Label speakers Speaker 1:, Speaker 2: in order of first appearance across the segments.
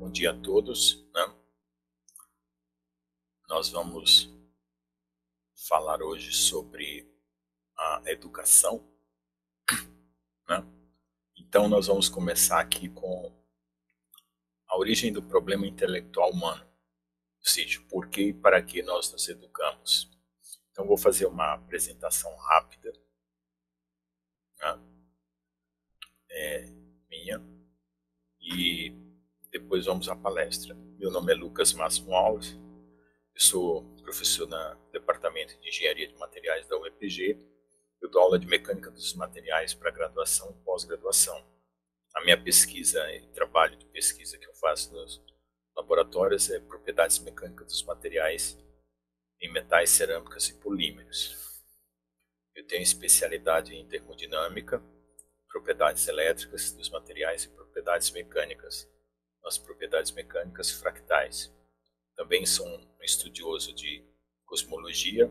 Speaker 1: Bom dia a todos, né? Nós vamos falar hoje sobre a educação, né? Então nós vamos começar aqui com a origem do problema intelectual humano, ou seja, por que e para que nós nos educamos. Então vou fazer uma apresentação rápida, né? Minha, e depois vamos à palestra. Meu nome é Lucas Máximo Alves, eu sou professor no Departamento de Engenharia de Materiais da UEPG. Eu dou aula de Mecânica dos Materiais para graduação e pós-graduação. A minha pesquisa e trabalho de pesquisa que eu faço nos laboratórios é propriedades mecânicas dos materiais em metais, cerâmicas e polímeros. Eu tenho especialidade em termodinâmica, propriedades elétricas dos materiais e propriedades mecânicas, as propriedades mecânicas fractais. Também sou um estudioso de cosmologia,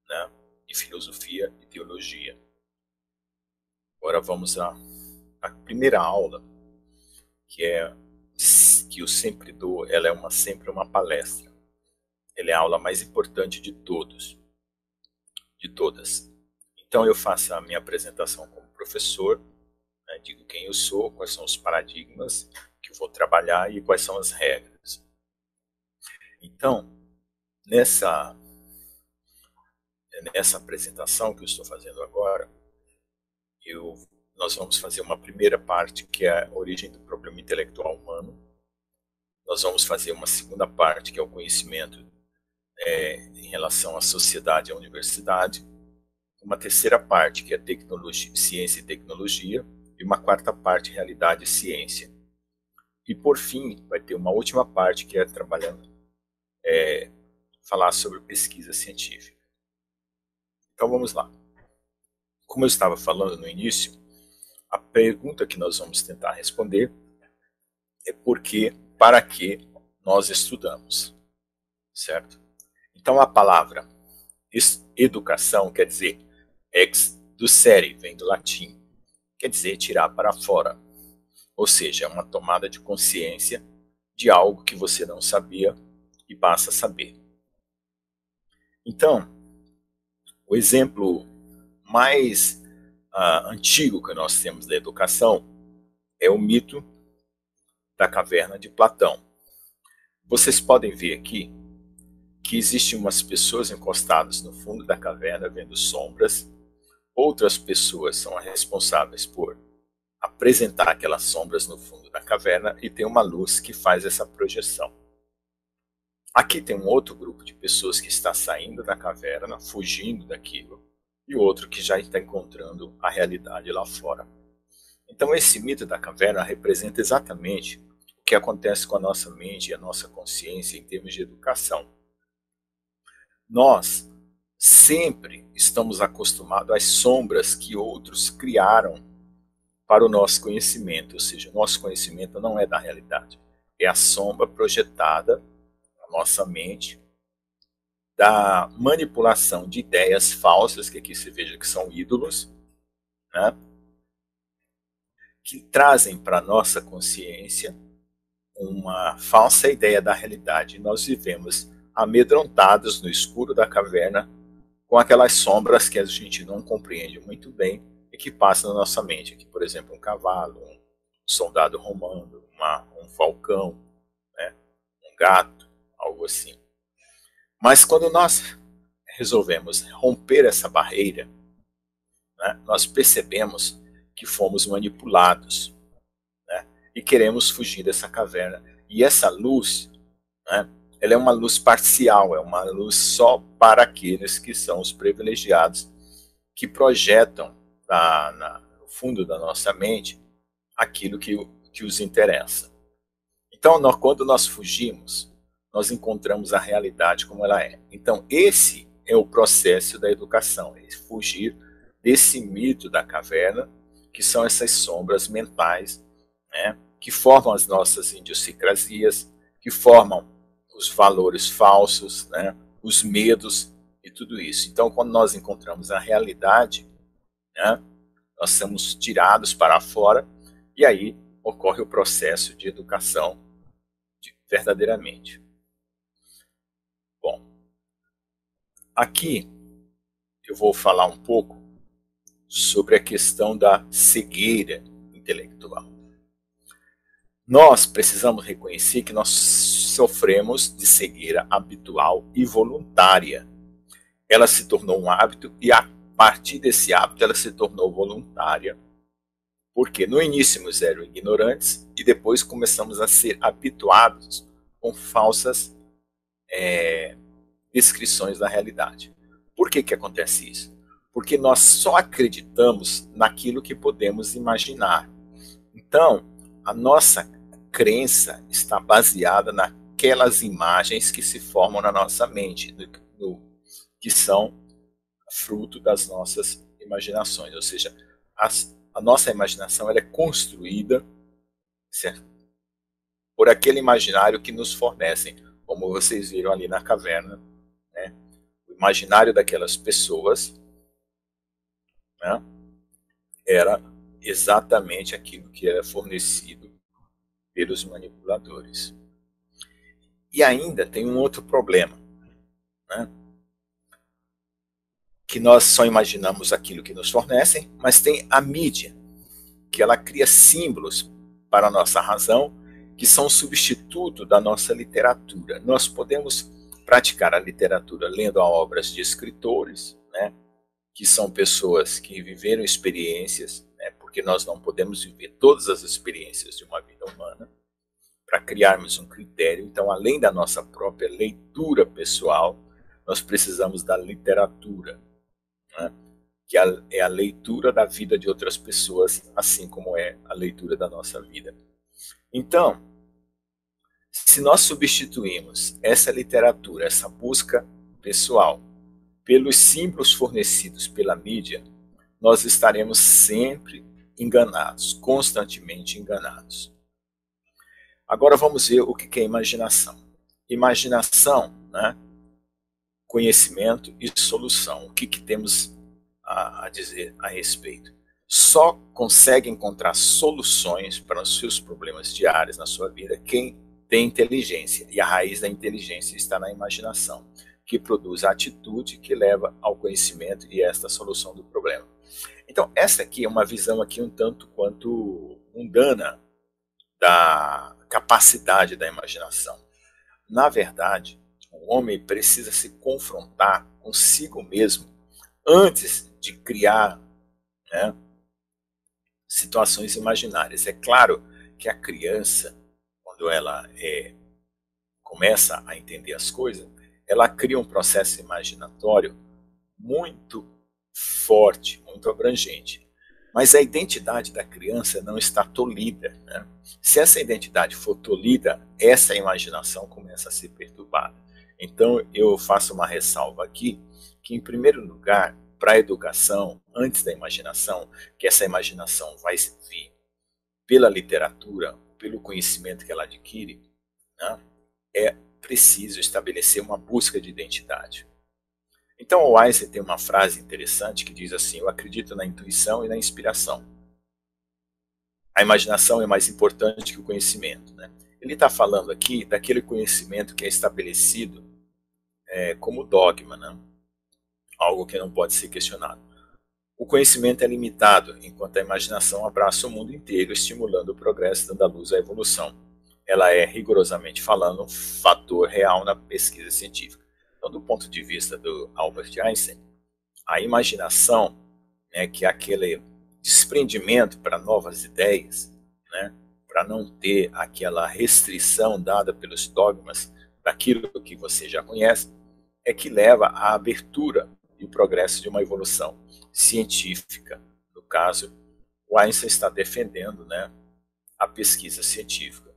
Speaker 1: né, de filosofia e teologia. Agora vamos à primeira aula, que eu sempre dou. Ela é sempre uma palestra. Ela é a aula mais importante de todas. Então eu faço a minha apresentação como professor, né, digo quem eu sou, quais são os paradigmas que eu vou trabalhar e quais são as regras. Então, nessa apresentação que eu estou fazendo agora, nós vamos fazer uma primeira parte, que é a origem do problema intelectual humano. Nós vamos fazer uma segunda parte, que é o conhecimento em relação à sociedade e à universidade. Uma terceira parte, que é tecnologia, ciência e tecnologia. E uma quarta parte, realidade e ciência. E, por fim, vai ter uma última parte, que é falar sobre pesquisa científica. Então, vamos lá. Como eu estava falando no início, a pergunta que nós vamos tentar responder é por que, para que nós estudamos, certo? Então a palavra educação quer dizer exducere, vem do latim, quer dizer tirar para fora, ou seja, é uma tomada de consciência de algo que você não sabia e passa a saber. Então, o exemplo mais antigo que nós temos da educação é o mito da caverna de Platão. Vocês podem ver aqui que existem umas pessoas encostadas no fundo da caverna vendo sombras. Outras pessoas são responsáveis por apresentar aquelas sombras no fundo da caverna e tem uma luz que faz essa projeção. Aqui tem um outro grupo de pessoas que está saindo da caverna, fugindo daquilo, e outro que já está encontrando a realidade lá fora. Então esse mito da caverna representa exatamente o que acontece com a nossa mente e a nossa consciência em termos de educação. Nós sempre estamos acostumados às sombras que outros criaram para o nosso conhecimento, ou seja, o nosso conhecimento não é da realidade, é a sombra projetada na nossa mente da manipulação de ideias falsas, que aqui se veja que são ídolos, né, que trazem para a nossa consciência uma falsa ideia da realidade. Nós vivemos amedrontados no escuro da caverna com aquelas sombras que a gente não compreende muito bem e que passam na nossa mente. Aqui, por exemplo, um cavalo, um soldado romano, um falcão, né, um gato, algo assim. Mas quando nós resolvemos romper essa barreira, né, nós percebemos que fomos manipulados, né, e queremos fugir dessa caverna. E essa luz, né, ela é uma luz parcial, é uma luz só para aqueles que são os privilegiados, que projetam no fundo da nossa mente aquilo que os interessa. Então, quando nós fugimos, nós encontramos a realidade como ela é. Então, esse é o processo da educação, é fugir desse mito da caverna, que são essas sombras mentais, né, que formam as nossas idiosincrasias, que formam os valores falsos, né, os medos e tudo isso. Então, quando nós encontramos a realidade, né, nós somos tirados para fora e aí ocorre o processo de educação verdadeiramente. Bom, aqui eu vou falar um pouco sobre a questão da cegueira intelectual. Nós precisamos reconhecer que nós sofremos de cegueira habitual e voluntária. Ela se tornou um hábito e a partir desse hábito ela se tornou voluntária. Porque no início nós éramos ignorantes e depois começamos a ser habituados com falsas descrições da realidade. Por que acontece isso? Porque nós só acreditamos naquilo que podemos imaginar. Então, a nossa crença está baseada naquelas imagens que se formam na nossa mente, que são fruto das nossas imaginações. Ou seja, a nossa imaginação ela é construída, certo, por aquele imaginário que nos fornecem, como vocês viram ali na caverna, né? O imaginário daquelas pessoas, né, era exatamente aquilo que era fornecido pelos manipuladores. E ainda tem um outro problema, né? Que nós só imaginamos aquilo que nos fornecem, mas tem a mídia, que ela cria símbolos para a nossa razão, que são substituto da nossa literatura. Nós podemos praticar a literatura lendo obras de escritores, né, que são pessoas que viveram experiências, né, porque nós não podemos viver todas as experiências de uma vida humana, para criarmos um critério. Então, além da nossa própria leitura pessoal, nós precisamos da literatura, né, que é a leitura da vida de outras pessoas, assim como é a leitura da nossa vida. Então, se nós substituímos essa literatura, essa busca pessoal, pelos símbolos fornecidos pela mídia, nós estaremos sempre enganados, constantemente enganados. Agora vamos ver o que é imaginação. Imaginação, né? Conhecimento e solução. O que temos a dizer a respeito? Só consegue encontrar soluções para os seus problemas diários na sua vida quem tem inteligência. E a raiz da inteligência está na imaginação, que produz a atitude que leva ao conhecimento e esta solução do problema. Então, essa aqui é uma visão aqui um tanto quanto mundana da capacidade da imaginação. Na verdade, o homem precisa se confrontar consigo mesmo antes de criar, né, situações imaginárias. É claro que a criança, quando ela começa a entender as coisas, ela cria um processo imaginatório muito forte, muito abrangente. Mas a identidade da criança não está tolhida, né? Se essa identidade for tolhida, essa imaginação começa a ser perturbada. Então, eu faço uma ressalva aqui, que em primeiro lugar, para a educação, antes da imaginação, que essa imaginação vai vir pela literatura, pelo conhecimento que ela adquire, né, é preciso estabelecer uma busca de identidade. Então, o Einstein tem uma frase interessante que diz assim: eu acredito na intuição e na inspiração. A imaginação é mais importante que o conhecimento, né? Ele está falando aqui daquele conhecimento que é estabelecido como dogma, né? Algo que não pode ser questionado. O conhecimento é limitado, enquanto a imaginação abraça o mundo inteiro, estimulando o progresso, dando à luz à evolução. Ela é, rigorosamente falando, um fator real na pesquisa científica. Então, do ponto de vista do Albert Einstein, a imaginação, né, que é aquele desprendimento para novas ideias, né, para não ter aquela restrição dada pelos dogmas daquilo que você já conhece, é que leva à abertura e o progresso de uma evolução científica. No caso, o Einstein está defendendo, né, a pesquisa científica.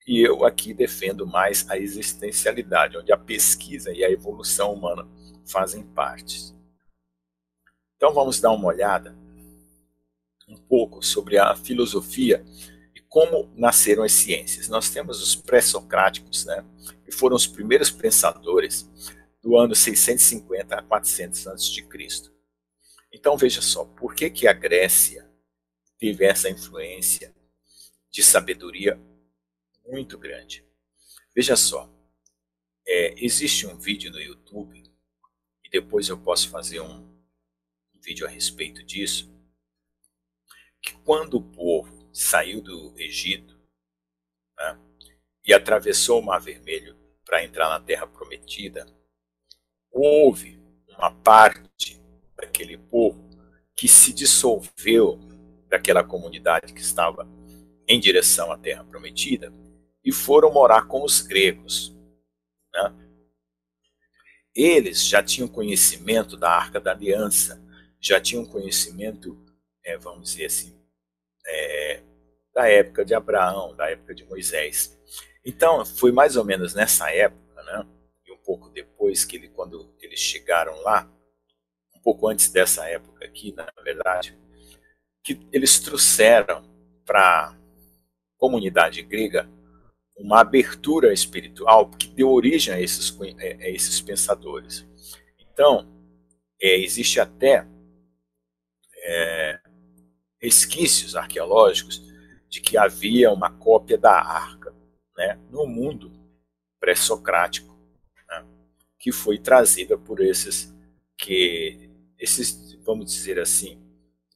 Speaker 1: E eu aqui defendo mais a existencialidade, onde a pesquisa e a evolução humana fazem parte. Então vamos dar uma olhada um pouco sobre a filosofia e como nasceram as ciências. Nós temos os pré-socráticos, né, que foram os primeiros pensadores do ano 650 a 400 a.C. Então veja só, por que a Grécia teve essa influência de sabedoria muito grande? Veja só, existe um vídeo no YouTube, e depois eu posso fazer um vídeo a respeito disso, que quando o povo saiu do Egito, né, e atravessou o Mar Vermelho para entrar na Terra Prometida, houve uma parte daquele povo que se dissolveu daquela comunidade que estava em direção à Terra Prometida e foram morar com os gregos, né? Eles já tinham conhecimento da Arca da Aliança, já tinham conhecimento, vamos dizer assim, da época de Abraão, da época de Moisés. Então, foi mais ou menos nessa época, né, e um pouco depois, quando eles chegaram lá, um pouco antes dessa época aqui, na verdade, que eles trouxeram para a comunidade grega uma abertura espiritual que deu origem a esses pensadores. Então, existe até resquícios arqueológicos de que havia uma cópia da arca, né, no mundo pré-socrático, né, que foi trazida por esses, vamos dizer assim,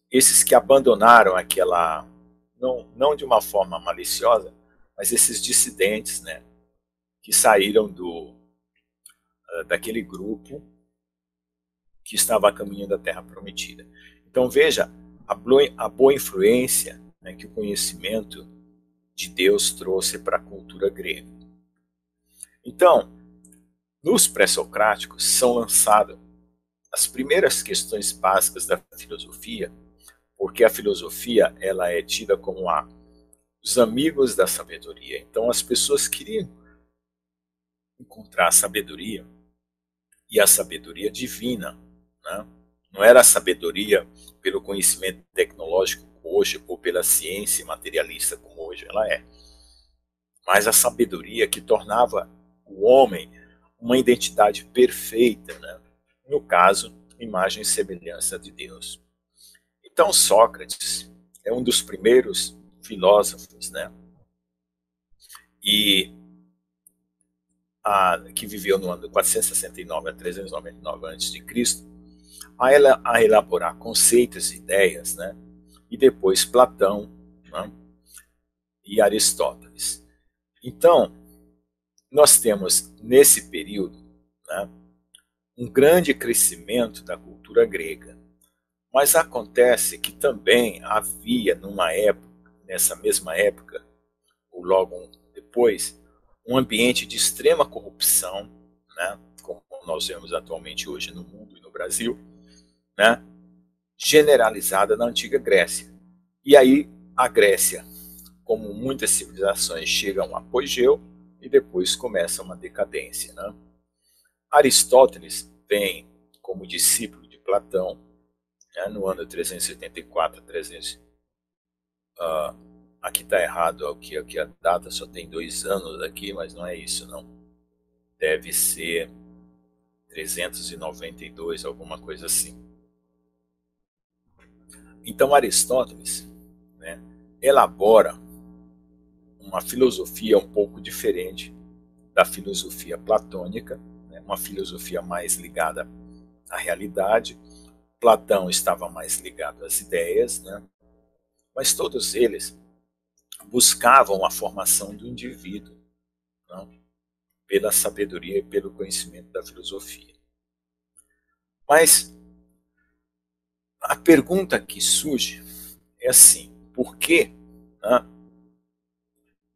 Speaker 1: esses que abandonaram aquela, não de uma forma maliciosa, mas esses dissidentes, né, que saíram daquele grupo que estava caminhando a Terra Prometida. Então veja a boa influência, né, que o conhecimento de Deus trouxe para a cultura grega. Então, nos pré-socráticos são lançadas as primeiras questões básicas da filosofia, porque a filosofia ela é tida como os amigos da sabedoria. Então as pessoas queriam encontrar a sabedoria, e a sabedoria divina, né? Não era a sabedoria pelo conhecimento tecnológico hoje ou pela ciência materialista como hoje ela é, mas a sabedoria que tornava o homem uma identidade perfeita, né? No caso, imagem e semelhança de Deus. Então Sócrates é um dos primeiros filósofos, né? E que viveu no ano 469 a 399 a.C., a elaborar conceitos e ideias, né? E depois Platão, né? E Aristóteles. Então, nós temos nesse período, né, um grande crescimento da cultura grega. Mas acontece que também havia nessa mesma época, ou logo depois, um ambiente de extrema corrupção, né, como nós vemos atualmente hoje no mundo e no Brasil, né, generalizada na antiga Grécia. E aí a Grécia, como muitas civilizações, chega a um apogeu e depois começa uma decadência, né? Aristóteles vem como discípulo de Platão, né, no ano 384 a 300. Aqui está errado, aqui a data só tem 2 anos aqui, mas não é isso, não. Deve ser 392, alguma coisa assim. Então Aristóteles, né, elabora uma filosofia um pouco diferente da filosofia platônica, né, uma filosofia mais ligada à realidade. Platão estava mais ligado às ideias, né, mas todos eles buscavam a formação do indivíduo, não? Pela sabedoria e pelo conhecimento da filosofia. Mas a pergunta que surge é assim: por que, né,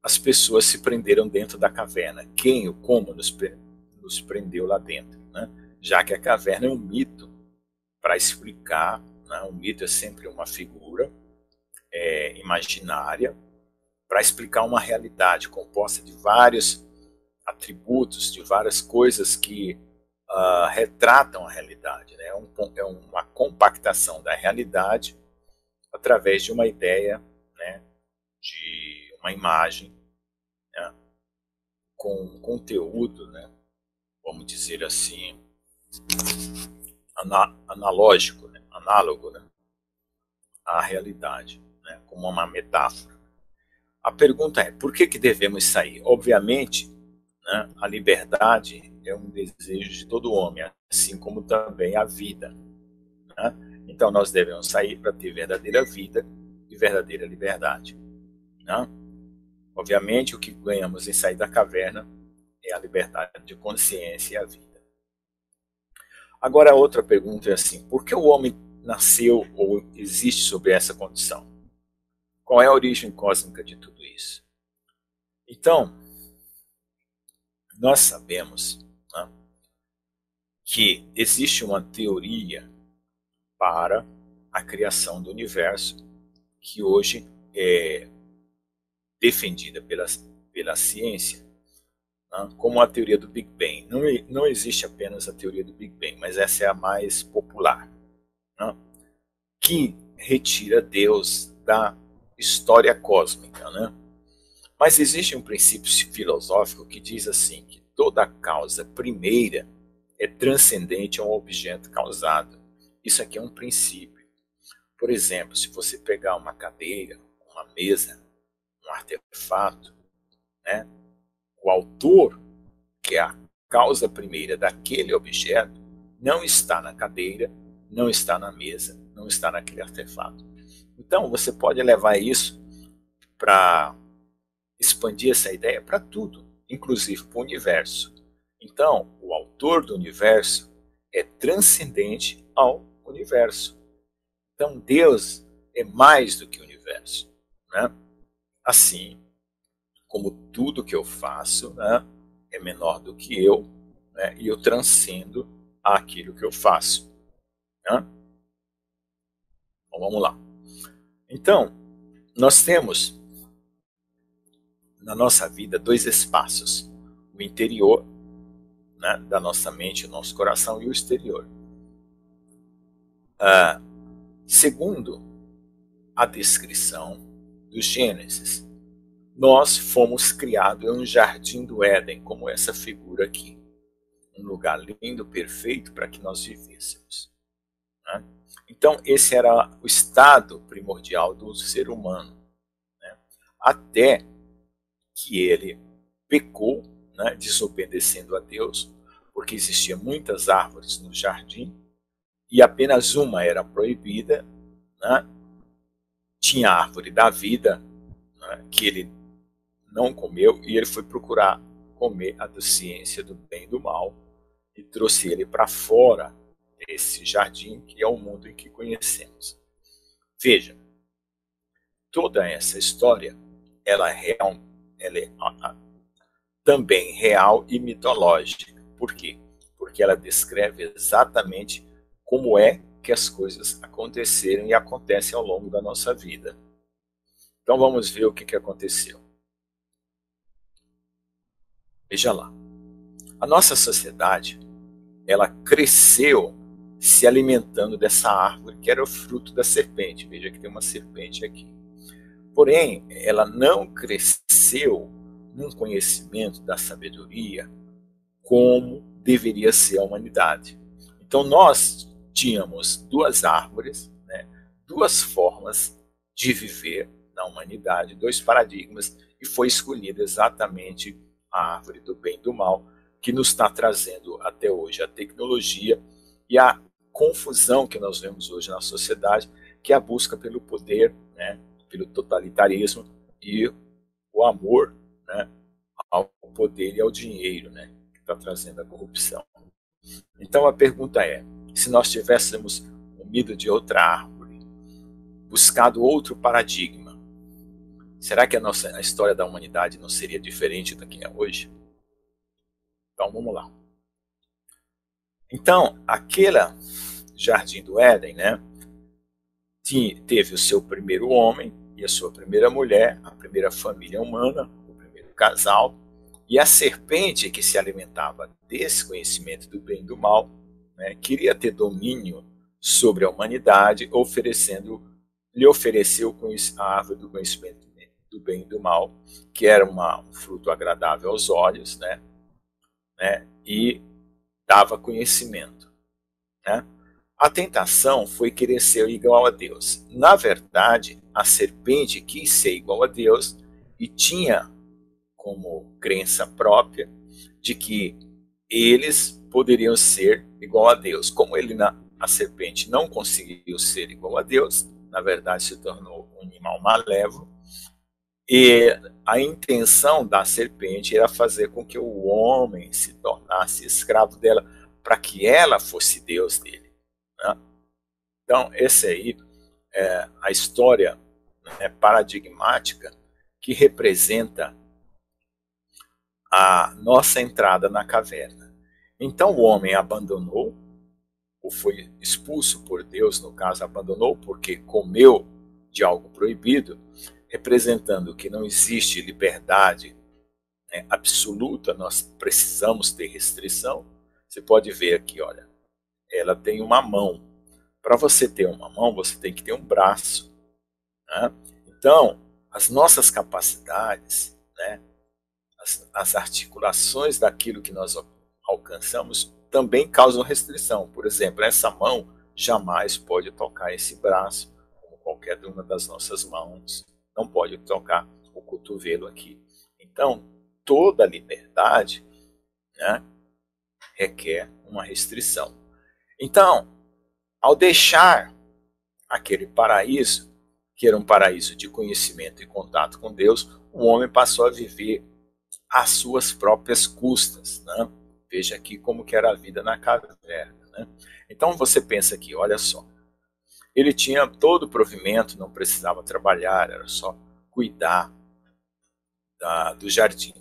Speaker 1: as pessoas se prenderam dentro da caverna? Quem ou como nos prendeu lá dentro? Né? Já que a caverna é um mito para explicar, né? Um mito é sempre uma figura imaginária para explicar uma realidade composta de vários atributos, de várias coisas que retratam a realidade. Né? É uma compactação da realidade através de uma ideia, né, de uma imagem, né, com um conteúdo, né, vamos dizer assim, analógico, né, análogo, né, à realidade, né, como uma metáfora. A pergunta é, por que devemos sair? Obviamente, né? A liberdade é um desejo de todo homem, assim como também a vida, né? Então nós devemos sair para ter verdadeira vida e verdadeira liberdade, né? Obviamente, o que ganhamos em sair da caverna é a liberdade de consciência e a vida. Agora, a outra pergunta é assim: por que o homem nasceu ou existe sob essa condição? Qual é a origem cósmica de tudo isso? Então, nós sabemos, né, que existe uma teoria para a criação do universo que hoje é defendida pela ciência, né, como a teoria do Big Bang. Não existe apenas a teoria do Big Bang, mas essa é a mais popular, né, que retira Deus da história cósmica, né? Mas existe um princípio filosófico que diz assim, que toda causa primeira é transcendente a um objeto causado. Isso aqui é um princípio. Por exemplo, se você pegar uma cadeira, uma mesa, um artefato, né, o autor, que é a causa primeira daquele objeto, não está na cadeira, não está na mesa, não está naquele artefato. Então, você pode levar isso para expandir essa ideia para tudo, inclusive para o universo. Então, o autor do universo é transcendente ao universo. Então, Deus é mais do que o universo, né? Assim como tudo que eu faço, né, é menor do que eu, né, e eu transcendo aquilo que eu faço, né? Então, vamos lá. Então, nós temos na nossa vida dois espaços: o interior, né, da nossa mente, o nosso coração, e o exterior. Segundo a descrição do Gênesis, nós fomos criados em um jardim do Éden, como essa figura aqui. Um lugar lindo, perfeito para que nós vivêssemos, né? Então, esse era o estado primordial do ser humano, né? Até que ele pecou, né, desobedecendo a Deus, porque existiam muitas árvores no jardim e apenas uma era proibida, né? Tinha a árvore da vida, né, que ele não comeu, e ele foi procurar comer a da ciência do bem e do mal e trouxe ele para fora desse jardim que é o mundo em que conhecemos. Veja, toda essa história ela é também real e mitológica. Por quê? Porque ela descreve exatamente como é que as coisas aconteceram e acontecem ao longo da nossa vida. Então vamos ver o que aconteceu. Veja lá. A nossa sociedade, ela cresceu se alimentando dessa árvore que era o fruto da serpente. Veja que tem uma serpente aqui. Porém, ela não cresceu num conhecimento da sabedoria como deveria ser a humanidade. Então nós tínhamos duas árvores, né, duas formas de viver na humanidade, dois paradigmas, e foi escolhida exatamente a árvore do bem e do mal, que nos está trazendo até hoje a tecnologia e a confusão que nós vemos hoje na sociedade, que é a busca pelo poder, né, pelo totalitarismo e o amor, né, ao poder e ao dinheiro, né, que está trazendo a corrupção. Então a pergunta é: se nós tivéssemos comido de outra árvore, buscado outro paradigma, será que a história da humanidade não seria diferente do que é hoje? Então vamos lá. Então, aquele jardim do Éden, né, teve o seu primeiro homem e a sua primeira mulher, a primeira família humana, o primeiro casal, e a serpente que se alimentava desse conhecimento do bem e do mal, né, queria ter domínio sobre a humanidade, lhe ofereceu a árvore do conhecimento do bem e do mal, que era um fruto agradável aos olhos, né, e dava conhecimento, né? A tentação foi querer ser igual a Deus. Na verdade, a serpente quis ser igual a Deus e tinha como crença própria de que eles poderiam ser igual a Deus. Como a serpente não conseguiu ser igual a Deus, na verdade se tornou um animal malévolo, e a intenção da serpente era fazer com que o homem se tornasse escravo dela, para que ela fosse Deus dele, né? Então, essa aí é a história, né, paradigmática que representa a nossa entrada na caverna. Então o homem abandonou, ou foi expulso por Deus, no caso abandonou porque comeu de algo proibido, representando que não existe liberdade, né, absoluta, nós precisamos ter restrição. Você pode ver aqui, olha, ela tem uma mão. Para você ter uma mão, você tem que ter um braço, né? Então, as nossas capacidades, né, as articulações daquilo que nós alcançamos também causam restrição. Por exemplo, essa mão jamais pode tocar esse braço, como qualquer uma das nossas mãos. Não pode tocar o cotovelo aqui. Então, toda liberdade, né, requer uma restrição. Então, ao deixar aquele paraíso, que era um paraíso de conhecimento e contato com Deus, o homem passou a viver às suas próprias custas, né? Veja aqui como que era a vida na caverna, né? Então você pensa aqui, olha só, ele tinha todo o provimento, não precisava trabalhar, era só cuidar do jardim.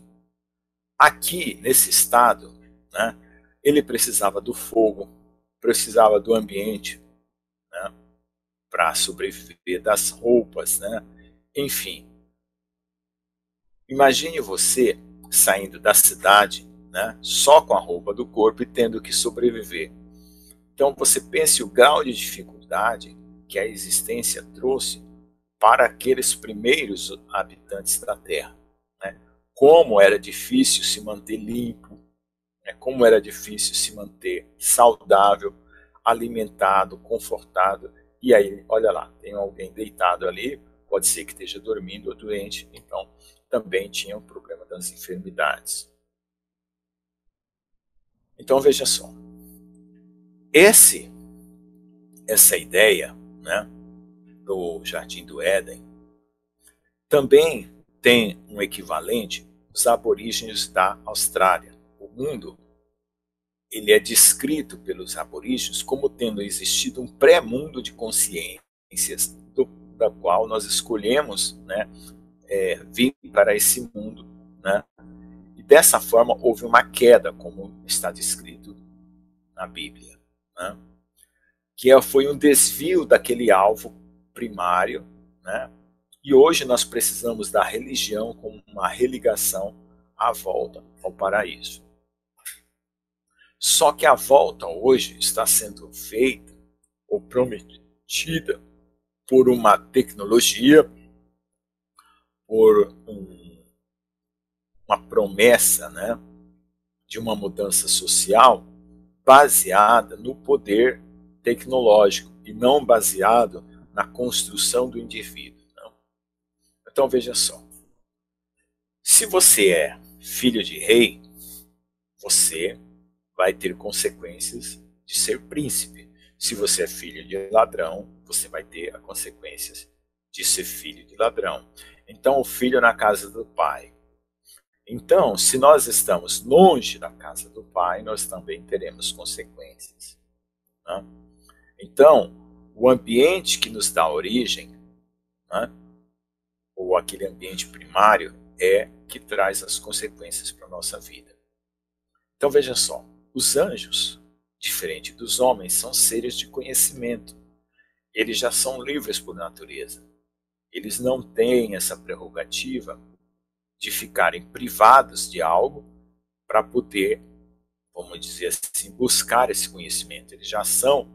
Speaker 1: Aqui, nesse estado, né, ele precisava do fogo, precisava do ambiente, né, para sobreviver, das roupas, né? Enfim, imagine você saindo da cidade, né, só com a roupa do corpo e tendo que sobreviver. Então você pense o grau de dificuldade que a existência trouxe para aqueles primeiros habitantes da Terra, né? Como era difícil se manter limpo, né? Como era difícil se manter saudável, alimentado, confortado. E aí, olha lá, tem alguém deitado ali, pode ser que esteja dormindo ou doente, então também tinha o problema das enfermidades. Então veja só, essa ideia, né, do Jardim do Éden também tem um equivalente nos aborígenes da Austrália. O mundo ele é descrito pelos aborígenes como tendo existido um pré-mundo de consciências da qual nós escolhemos, né, vir para esse mundo, né? E dessa forma houve uma queda, como está descrito na Bíblia, né? Que foi um desvio daquele alvo primário, né? E hoje nós precisamos da religião como uma religação à volta ao paraíso. Só que a volta hoje está sendo feita ou prometida por uma tecnologia, por uma promessa, né, de uma mudança social baseada no poder tecnológico e não baseado na construção do indivíduo. Não? Então veja só, se você é filho de rei, você vai ter consequências de ser príncipe. Se você é filho de ladrão, você vai ter as consequências de ser filho de ladrão. Então o filho na casa do pai. Então, se nós estamos longe da casa do pai, nós também teremos consequências, né? Então, o ambiente que nos dá origem, né, ou aquele ambiente primário, é que traz as consequências para a nossa vida. Então veja só, os anjos, diferente dos homens, são seres de conhecimento. Eles já são livres por natureza. Eles não têm essa prerrogativa de ficarem privados de algo para poder, vamos dizer assim, buscar esse conhecimento. Eles já são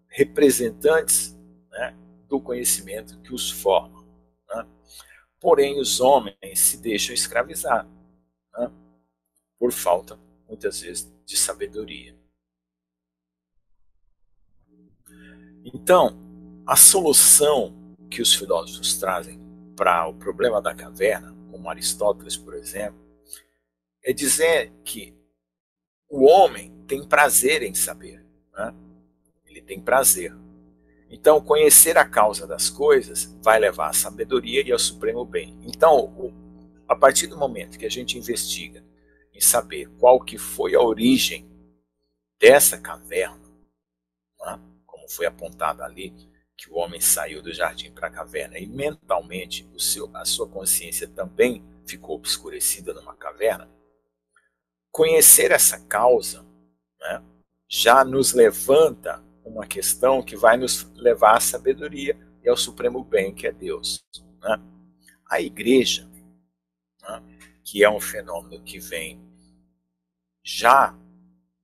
Speaker 1: representantes, né, do conhecimento que os forma, né? Porém, os homens se deixam escravizar, né, por falta, muitas vezes, de sabedoria. Então, a solução que os filósofos trazem para o problema da caverna, como Aristóteles, por exemplo, é dizer que o homem tem prazer em saber, né? Ele tem prazer. Então, conhecer a causa das coisas vai levar à sabedoria e ao supremo bem. Então, a partir do momento que a gente investiga em saber qual que foi a origem dessa caverna, né? Como foi apontado ali, que o homem saiu do jardim para a caverna e mentalmente a sua consciência também ficou obscurecida numa caverna, conhecer essa causa, né, já nos levanta uma questão que vai nos levar à sabedoria e ao supremo bem, que é Deus. Né? A igreja, né, que é um fenômeno que vem já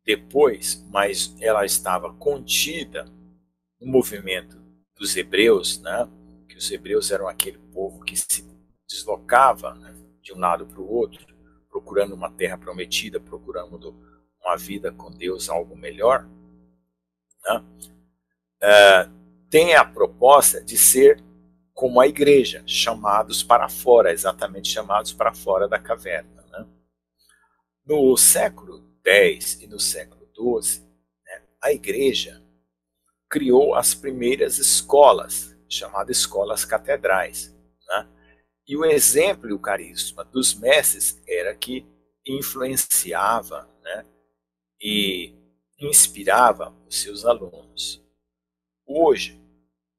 Speaker 1: depois, mas ela estava contida no movimento dos hebreus, né, que os hebreus eram aquele povo que se deslocava, né, de um lado para o outro, procurando uma terra prometida, procurando uma vida com Deus, algo melhor, né? Tem a proposta de ser como a igreja, chamados para fora, exatamente chamados para fora da caverna. Né? No século X e no século XII, né, a igreja criou as primeiras escolas, chamadas escolas catedrais. Né? E o exemplo e o carisma dos mestres era que influenciava, né, e inspirava os seus alunos. Hoje,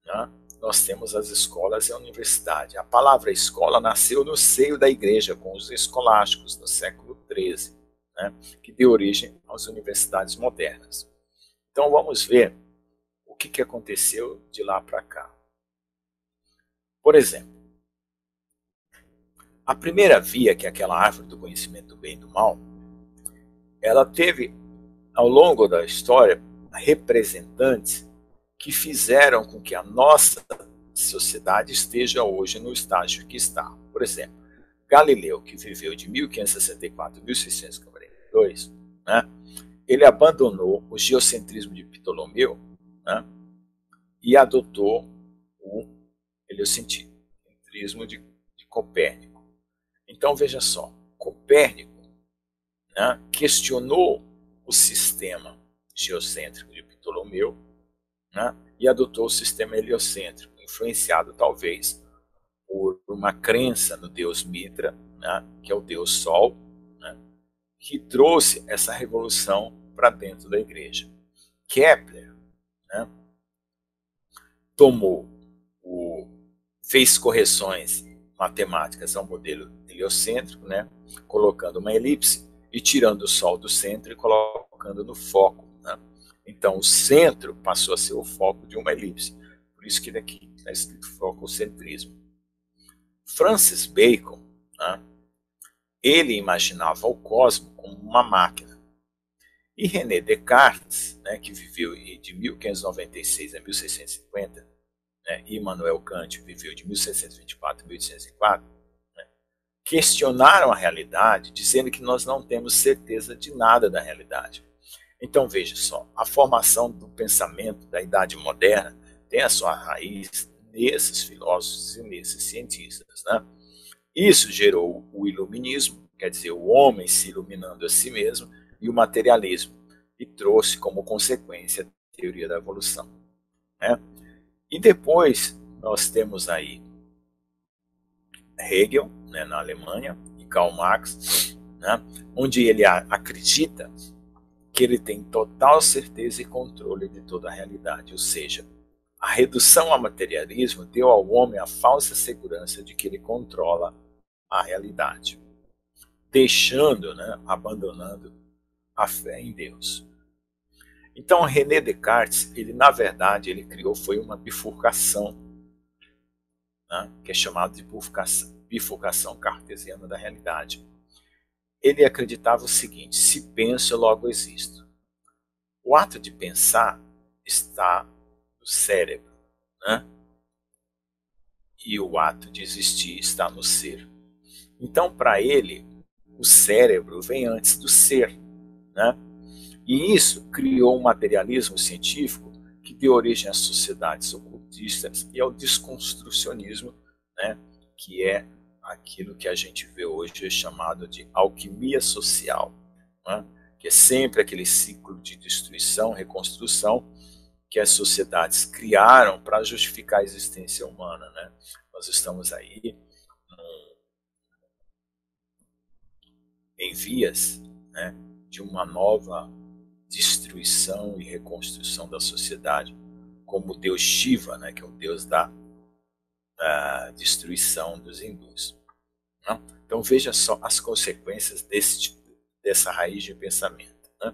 Speaker 1: né, nós temos as escolas e a universidade. A palavra escola nasceu no seio da igreja, com os escolásticos, no século XIII, né, que deu origem às universidades modernas. Então vamos ver o que aconteceu de lá para cá. Por exemplo, a primeira via, que é aquela árvore do conhecimento do bem e do mal, ela teve, ao longo da história, representantes que fizeram com que a nossa sociedade esteja hoje no estágio que está. Por exemplo, Galileu, que viveu de 1564 a 1642, né, ele abandonou o geocentrismo de Ptolomeu, né, e adotou o heliocentrismo de Copérnico. Então, veja só, Copérnico, né, questionou o sistema geocêntrico de Ptolomeu, né, e adotou o sistema heliocêntrico, influenciado talvez por uma crença no deus Mitra, né, que é o deus Sol, né, que trouxe essa revolução para dentro da igreja. Kepler, né, fez correções matemáticas ao modelo heliocêntrico, né, colocando uma elipse e tirando o Sol do centro e colocando no foco. Né? Então, o centro passou a ser o foco de uma elipse. Por isso que daqui está escrito fococentrismo. Francis Bacon, né, ele imaginava o cosmos como uma máquina. E René Descartes, né, que viveu de 1596 a 1650, né, e Immanuel Kant viveu de 1624 a 1804, né, questionaram a realidade, dizendo que nós não temos certeza de nada da realidade. Então, veja só, a formação do pensamento da Idade Moderna tem a sua raiz nesses filósofos e nesses cientistas. Né? Isso gerou o iluminismo, quer dizer, o homem se iluminando a si mesmo, e o materialismo, e trouxe como consequência a teoria da evolução. Né? E depois nós temos aí Hegel, né, na Alemanha, e Karl Marx, né, onde ele acredita que ele tem total certeza e controle de toda a realidade, ou seja, a redução ao materialismo deu ao homem a falsa segurança de que ele controla a realidade, deixando, né, abandonando a fé em Deus. Então, René Descartes, ele na verdade, ele criou foi uma bifurcação, né, que é chamada de bifurcação cartesiana da realidade. Ele acreditava o seguinte: se penso, logo existo. O ato de pensar está no cérebro, né? E o ato de existir está no ser. Então, para ele, o cérebro vem antes do ser, né? E isso criou um materialismo científico que deu origem às sociedades ocultistas e ao desconstrucionismo, né? Que é aquilo que a gente vê hoje chamado de alquimia social, né? Que é sempre aquele ciclo de destruição, reconstrução, que as sociedades criaram para justificar a existência humana, né? Nós estamos aí em vias, né, de uma nova destruição e reconstrução da sociedade, como o deus Shiva, né, que é o deus da destruição dos hindus. Né? Então veja só as consequências dessa raiz de pensamento. Né?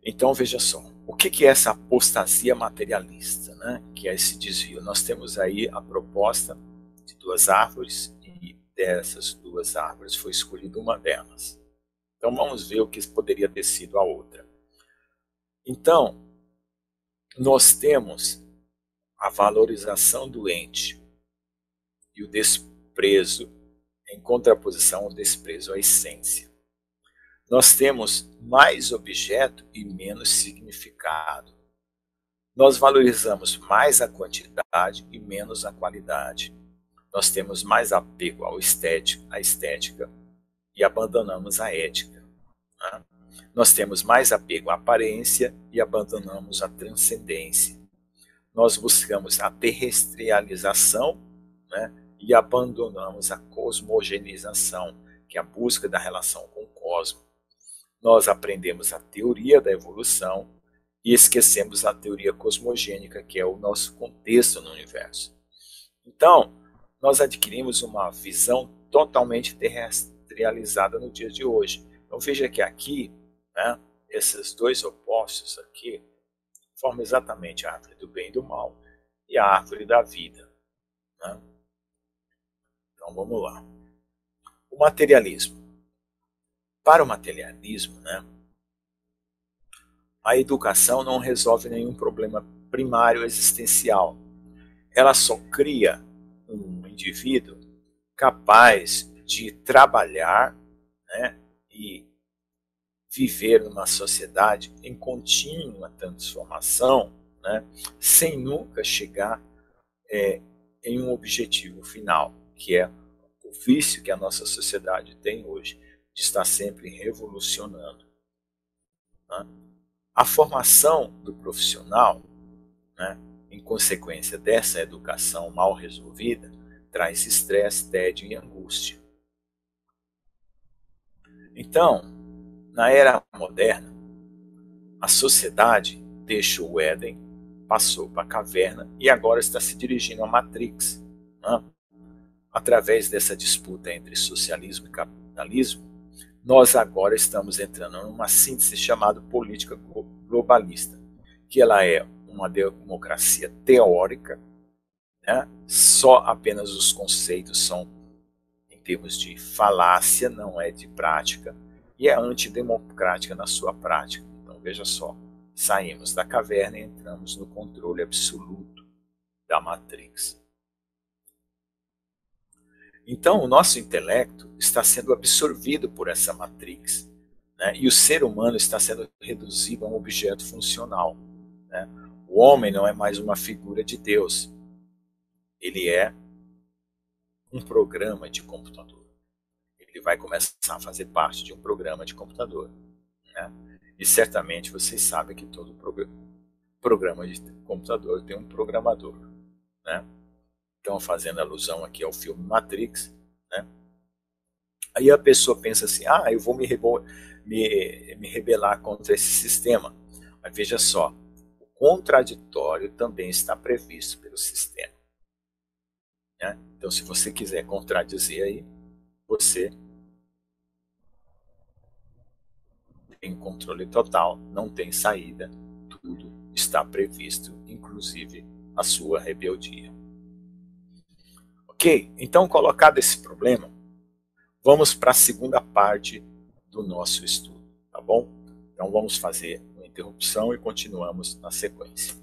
Speaker 1: Então veja só, o que é essa apostasia materialista, né? Que é esse desvio? Nós temos aí a proposta de duas árvores e dessas duas árvores foi escolhida uma delas. Então vamos ver o que poderia ter sido a outra. Então, nós temos a valorização do ente e o desprezo em contraposição ao desprezo à essência. Nós temos mais objeto e menos significado. Nós valorizamos mais a quantidade e menos a qualidade. Nós temos mais apego à estética e abandonamos a ética. Né? Nós temos mais apego à aparência e abandonamos a transcendência. Nós buscamos a terrestrialização, né? E abandonamos a cosmogenização, que é a busca da relação com o cosmos. Nós aprendemos a teoria da evolução e esquecemos a teoria cosmogênica, que é o nosso contexto no universo. Então, nós adquirimos uma visão totalmente terrestrializada no dia de hoje. Então veja que aqui, né, esses dois opostos aqui formam exatamente a árvore do bem e do mal e a árvore da vida. Né? Então vamos lá. O materialismo. Para o materialismo, né, a educação não resolve nenhum problema primário existencial. Ela só cria um indivíduo capaz de trabalhar, né, e viver numa sociedade em contínua transformação, né, sem nunca chegar em um objetivo final, que é o vício que a nossa sociedade tem hoje, de estar sempre revolucionando. Né? A formação do profissional, né, em consequência dessa educação mal resolvida, traz estresse, tédio e angústia. Então, na era moderna, a sociedade deixou o Éden, passou para a caverna e agora está se dirigindo à Matrix. Né? Através dessa disputa entre socialismo e capitalismo, nós agora estamos entrando numa síntese chamada política globalista, que ela é uma democracia teórica, né? Só apenas os conceitos são em termos de falácia, não é de prática, e é antidemocrática na sua prática. Então veja só, saímos da caverna e entramos no controle absoluto da Matrix. Então o nosso intelecto está sendo absorvido por essa Matrix, né? E o ser humano está sendo reduzido a um objeto funcional. Né? O homem não é mais uma figura de Deus, ele é um programa de computador. Ele vai começar a fazer parte de um programa de computador. Né? E certamente vocês sabem que todo programa de computador tem um programador. Né? Então, fazendo alusão aqui ao filme Matrix, né? Aí a pessoa pensa assim, eu vou me rebelar contra esse sistema. Mas veja só, o contraditório também está previsto pelo sistema. Né? Então, se você quiser contradizer aí, você tem controle total, não tem saída, tudo está previsto, inclusive a sua rebeldia. Ok? Então, colocado esse problema, vamos para a segunda parte do nosso estudo, tá bom? Então vamos fazer uma interrupção e continuamos na sequência.